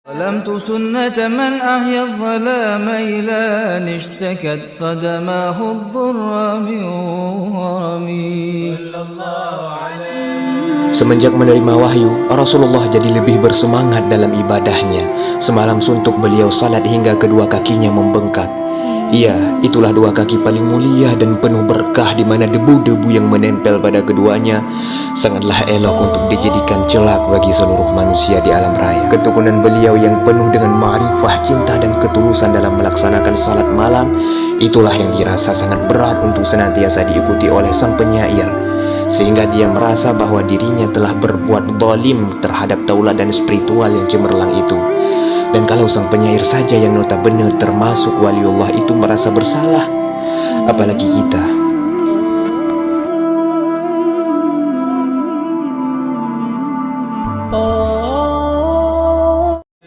ظلمت سنة من أحيا الظلام إلى أن اشتكت قدماه الضر من ورمي. Semenjak menerima wahyu, Rasulullah jadi lebih bersemangat dalam ibadahnya. Semalam suntuk beliau salat hingga kedua kakinya membengkak. Iya, itulah dua kaki paling mulia dan penuh berkah di mana debu-debu yang menempel pada keduanya sangatlah elok untuk dijadikan celak bagi seluruh manusia di alam raya. Ketekunan beliau yang penuh dengan ma'rifah, cinta dan ketulusan dalam melaksanakan salat malam, itulah yang dirasa sangat berat untuk senantiasa diikuti oleh sang penyair, sehingga dia merasa bahwa dirinya telah berbuat zalim terhadap tauladan spiritual yang cemerlang itu. Dan kalau sang penyair saja yang notabene termasuk waliullah itu merasa bersalah, apalagi kita.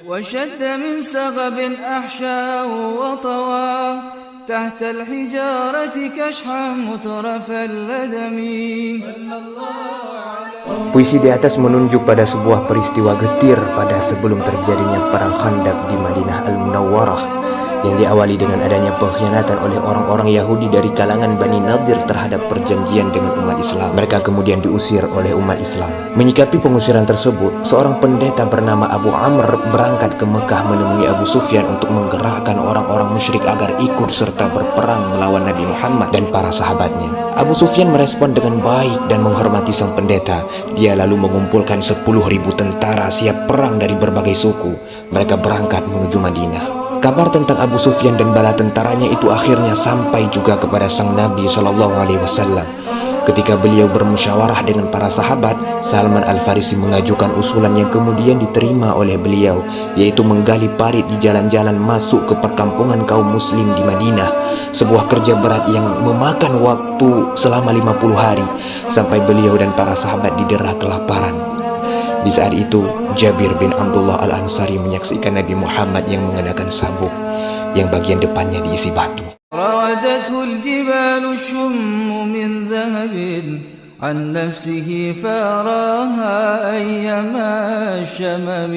وشد من سغب أحشاه وطوى تحت الحجارة كشحا مترف اللدم. Puisi di atas menunjuk pada sebuah peristiwa getir pada sebelum terjadinya perang Khandaq di Madinah Al-Munawwarah, yang diawali dengan adanya pengkhianatan oleh orang-orang Yahudi dari kalangan Bani Nadir terhadap perjanjian dengan umat Islam. Mereka kemudian diusir oleh umat Islam. Menyikapi pengusiran tersebut, seorang pendeta bernama Abu Amr berangkat ke Mekah menemui Abu Sufyan untuk menggerakkan orang-orang musyrik agar ikut serta berperang melawan Nabi Muhammad dan para sahabatnya. Abu Sufyan merespon dengan baik dan menghormati sang pendeta. Dia lalu mengumpulkan 10.000 tentara siap perang dari berbagai suku. Mereka berangkat menuju Madinah. Kabar tentang Abu Sufyan dan bala tentaranya itu akhirnya sampai juga kepada sang Nabi SAW. Ketika beliau bermusyawarah dengan para sahabat, Salman Al-Farisi mengajukan usulan yang kemudian diterima oleh beliau, yaitu menggali parit di jalan-jalan masuk ke perkampungan kaum muslim di Madinah. Sebuah kerja berat yang memakan waktu selama 50 hari, sampai beliau dan para sahabat didera kelaparan. Di saat itu, Jabir bin Abdullah Al-Ansari menyaksikan Nabi Muhammad yang mengenakan sabuk yang bagian depannya diisi batu. راودته الجبال الشم من ذهب عن نفسه فأراها أيما الشمم.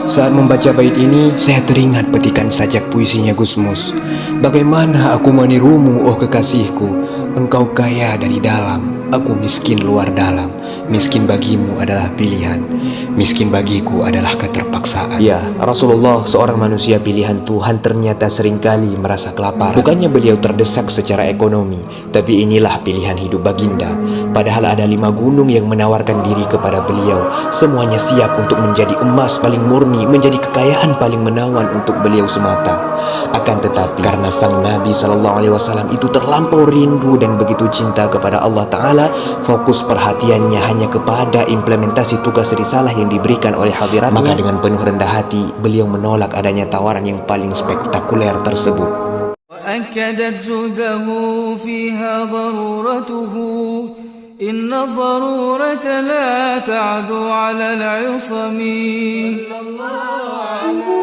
Saat membaca bait ini, saya teringat petikan sajak puisinya Gusmus. Bagaimana aku menirumu, oh kekasihku? Engkau kaya dari dalam, aku miskin luar dalam. Miskin bagimu adalah pilihan, miskin bagiku adalah keterpaksaan. Ya, Rasulullah seorang manusia pilihan Tuhan ternyata seringkali merasa kelaparan. Bukannya beliau terdesak secara ekonomi, tapi inilah pilihan hidup baginda. Padahal ada 5 gunung yang menawarkan diri kepada beliau. Semuanya siap untuk menjadi emas paling murni, menjadi kekayaan paling menawan untuk beliau semata. Akan tetapi karena sang Nabi SAW itu terlampau rindu dan begitu cinta kepada Allah Ta'ala, fokus perhatiannya hanya kepada implementasi tugas risalah yang diberikan oleh hadiratnya. Maka dengan penuh rendah hati beliau menolak adanya tawaran yang paling spektakuler tersebut. وأكدت زهده فيها ضرورته إن الضرورة لا تعدو على العصم.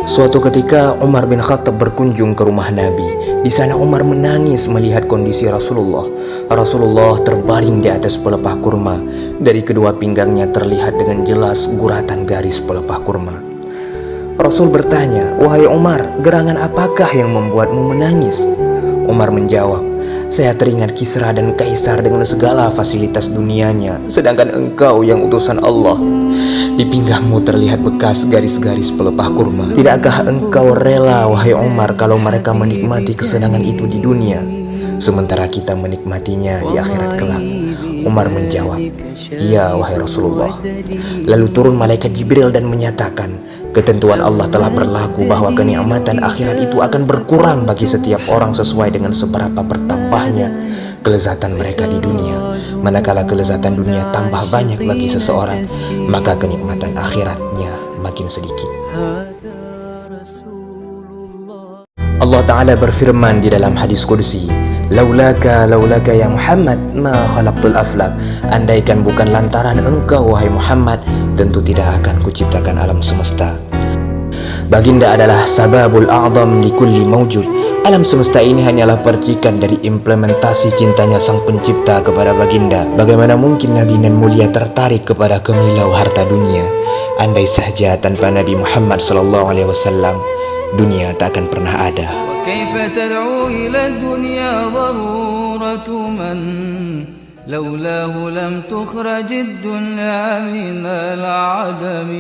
Suatu ketika Umar bin Khattab berkunjung ke rumah Nabi. Di sana Umar menangis melihat kondisi Rasulullah. Rasulullah terbaring di atas pelepah kurma. Dari kedua pinggangnya terlihat dengan jelas guratan garis pelepah kurma. Rasul bertanya, "Wahai Umar, gerangan apakah yang membuatmu menangis?" Umar menjawab, "Saya teringat Kisra dan Kaisar dengan segala fasilitas dunianya, sedangkan engkau yang utusan Allah. Di pinggangmu terlihat bekas garis-garis pelepah kurma. Tidakkah engkau rela, wahai Umar, kalau mereka menikmati kesenangan itu di dunia, sementara kita menikmatinya di akhirat kelak?" Umar menjawab, "Iya, wahai Rasulullah." Lalu turun malaikat Jibril dan menyatakan, ketentuan Allah telah berlaku bahwa kenikmatan akhirat itu akan berkurang bagi setiap orang sesuai dengan seberapa bertambahnya kelezatan mereka di dunia. Manakala kelezatan dunia tambah banyak bagi seseorang, maka kenikmatan akhiratnya makin sedikit. Allah Ta'ala berfirman di dalam hadis qudsi, laulaka ya Muhammad ma khalaqtul aflak. Andaikan bukan lantaran engkau wahai Muhammad, tentu tidak akan kuciptakan alam semesta. Baginda adalah sababul a'zam li kulli mawjud. Alam semesta ini hanyalah percikan dari implementasi cintanya sang pencipta kepada baginda. Bagaimana mungkin Nabi nan mulia tertarik kepada kemilau harta dunia? Andai saja tanpa Nabi Muhammad SAW, dunia tak akan pernah ada. وكيف تدعو إلى الدنيا ضرورة من لولاه لم تخرج الدنيا من العدم.